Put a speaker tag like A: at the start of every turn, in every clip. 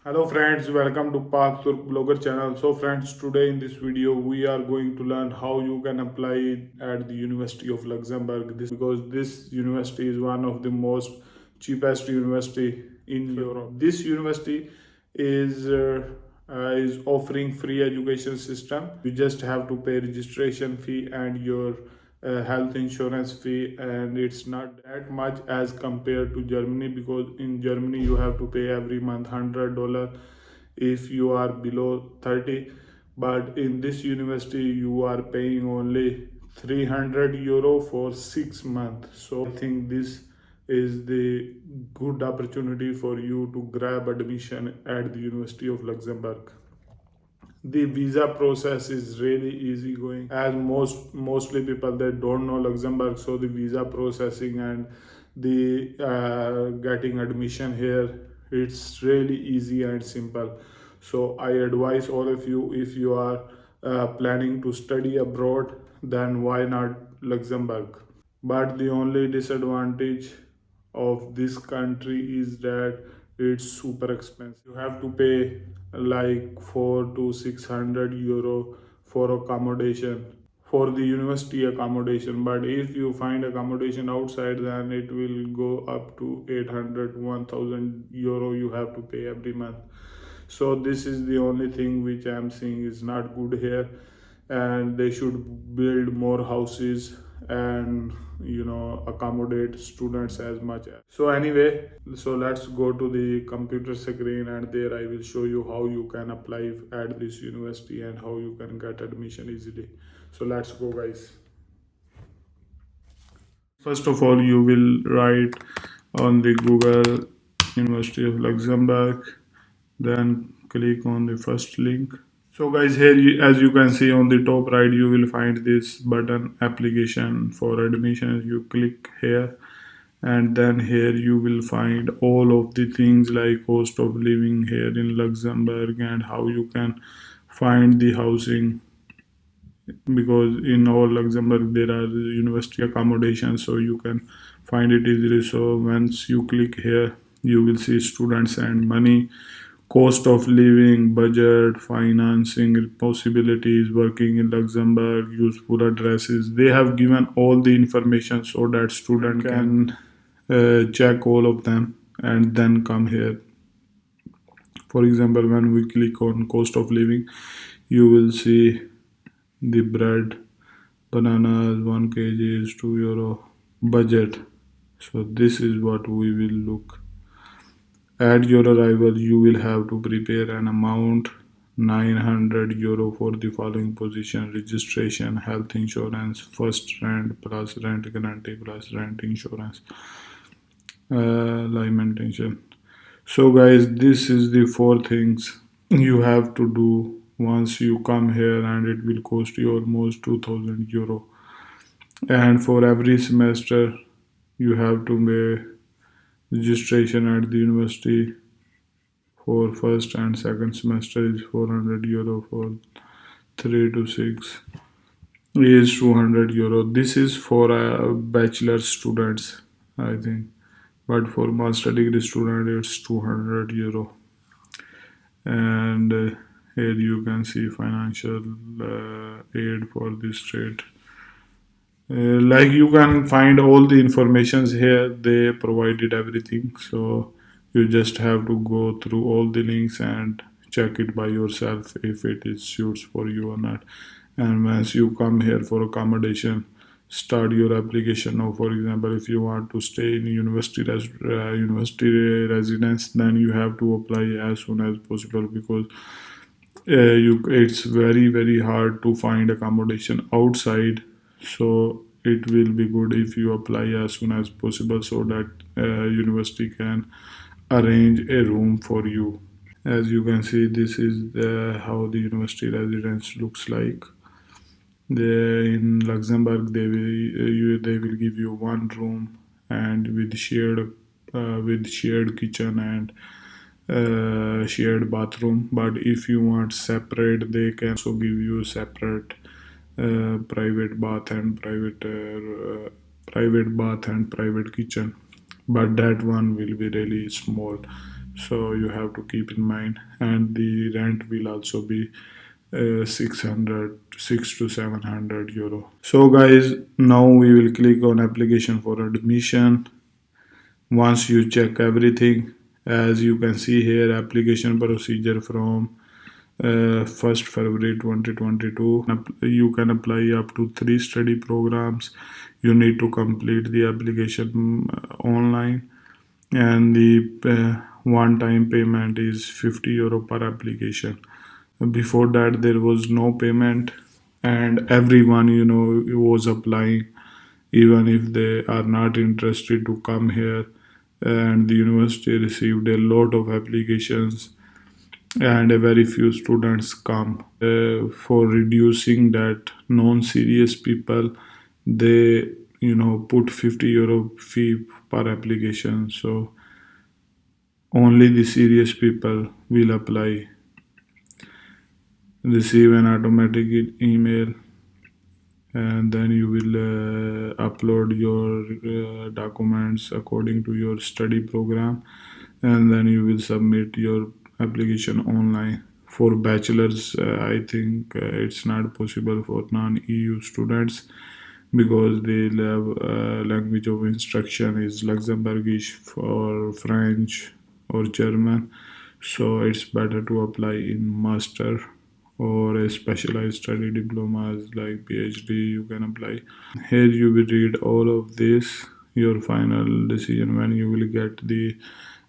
A: Hello friends, welcome to Pak-Turk blogger channel. So friends, today in this video we are going to learn how you can apply at the University of Luxembourg. This because this university is one of the most cheapest university in Europe. This university is offering free education system. You just have to pay registration fee and your health insurance fee, and it's not that much as compared to Germany, because in Germany you have to pay every month $100 if you are below 30, but in this university you are paying only €300 for 6 months. So I think this is the good opportunity for you to grab admission at the University of Luxembourg. The visa process is really easy going, as mostly people that don't know Luxembourg, so the visa processing and the getting admission here, it's really easy and simple. So I advise all of you, if you are planning to study abroad, then why not Luxembourg? But the only disadvantage of this country is that it's super expensive. You have to pay like 400 to 600 euro for accommodation, for the university accommodation. But if you find accommodation outside, then it will go up to 800 to 1000 euro you have to pay every month. So this is the only thing which I am seeing is not good here, and they should build more houses and accommodate students as much as. So anyway, so let's go to the computer screen, and there I will show you how you can apply at this university and how you can get admission easily. So let's go, guys. First of all, you will write on the Google University of Luxembourg, then click on the first link. So guys, here as you can see on the top right, you will find this button, application for admission. You click here, and then here you will find all of the things like cost of living here in Luxembourg and how you can find the housing, because in all Luxembourg there are university accommodations, so you can find it easily. So once you click here, you will see students and money, cost of living, budget, financing possibilities, working in Luxembourg, useful addresses. They have given all the information so that student can check all of them and then come here. For example, when we click on cost of living, you will see the bread, bananas 1 kg is €2. Budget. So this is what we will look. At your arrival, you will have to prepare an amount €900 for the following position: registration, health insurance, first rent plus rent guarantee plus rent insurance, life maintenance. So guys, this is the four things you have to do once you come here, and it will cost you almost €2000. And for every semester, you have to pay registration at the university. For first and second semester is €400. For 3 to 6 is €200. This is for bachelor students, I think, but for master degree student it's €200. And here you can see financial aid for this state. Like you can find all the informations here, they provided everything, so you just have to go through all the links and check it by yourself if it is suits for you or not. And once you come here for accommodation, start your application. Now for example, if you want to stay in university residence, then you have to apply as soon as possible, because it's very hard to find accommodation outside. So it will be good if you apply as soon as possible, so that university can arrange a room for you. As you can see, this is how the university residence looks like. In Luxembourg, they will give you one room, and with shared kitchen and shared bathroom. But if you want separate, they can also give you separate private bath and private bath and private kitchen. But that one will be really small. so you have to keep in mind. And the rent will also be 600 6 to 700 euro. So guys, now we will click on application for admission. Once you check everything, as you can see here, application procedure from 1st February 2022. You can apply up to 3 study programs. You need to complete the application online, and the one-time payment is 50 euro per application. Before that, there was no payment, and everyone, was applying, even if they are not interested to come here. And the university received a lot of applications, and a very few students come. For reducing that non-serious people, they put 50 euro fee per application, so only the serious people will apply. Receive an automatic email, and then you will upload your documents according to your study program, and then you will submit your application online. For bachelors, I think it's not possible for non-EU students, because the language of instruction is Luxembourgish or French or German. So it's better to apply in master or a specialized study diplomas like PhD. You can apply. Here you will read all of this, your final decision when you will get the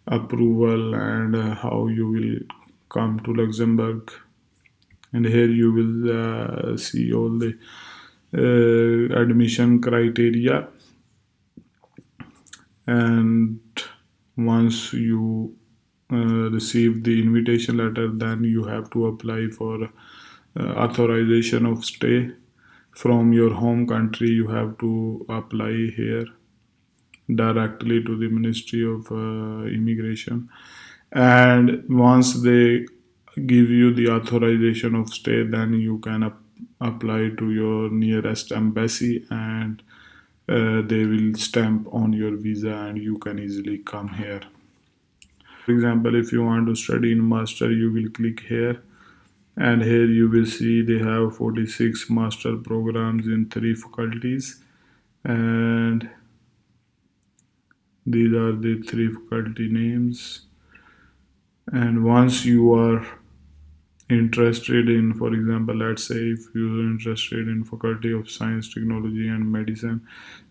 A: approval, and how you will come to Luxembourg. And here you will see all the admission criteria. And once you receive the invitation letter, then you have to apply for authorization of stay from your home country. You have to apply here directly to the Ministry of Immigration. And once they give you the authorization of stay, then you can apply to your nearest embassy, and they will stamp on your visa, and you can easily come here. For example, if you want to study in master, you will click here, and here you will see they have 46 master programs in 3 faculties, and these are the 3 faculty names. And once you are interested in, for example, let's say if you're interested in faculty of science, technology and medicine,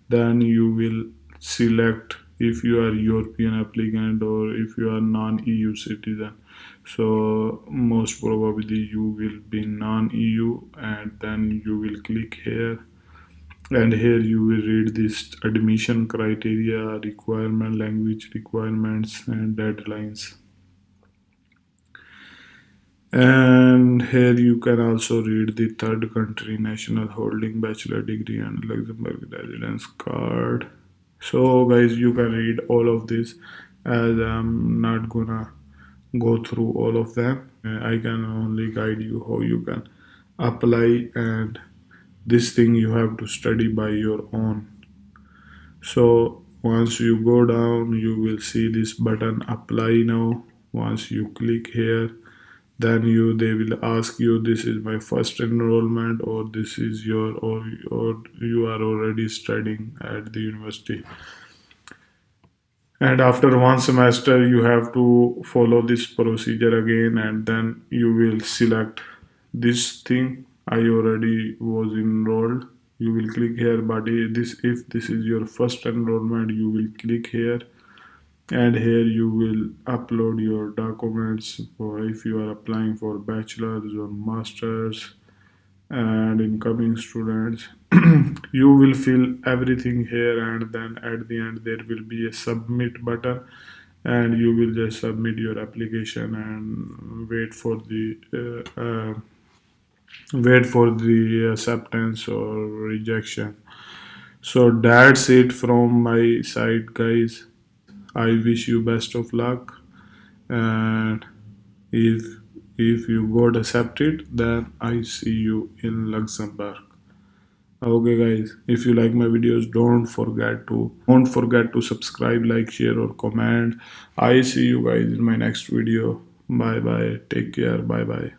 A: then you will select if you are European applicant or if you are non-EU citizen. So most probably you will be non-EU, and then you will click here, and here you will read this admission criteria, requirement, language requirements and deadlines. And here you can also read the third country national holding bachelor degree and Luxembourg residence card. So guys, you can read all of this, as I'm not gonna go through all of them. I can only guide you how you can apply, and this thing you have to study by your own. So once you go down, you will see this button apply now. Once you click here, then they will ask you, this is my first enrollment, or this is your, or you are already studying at the university. And after 1 semester you have to follow this procedure again, and then you will select this thing, I already was enrolled. You will click here, but if this is your first enrollment, you will click here, and here you will upload your documents for if you are applying for bachelor's or master's. And incoming students, you will fill everything here, and then at the end there will be a submit button, and you will just submit your application and wait for the acceptance or rejection. So that's it from my side, guys. I wish you best of luck, and if you got accepted, then I see you in Luxembourg. Okay guys, if you like my videos, don't forget to subscribe, like, share or comment. I see you guys in my next video. Bye bye. Take care. Bye bye.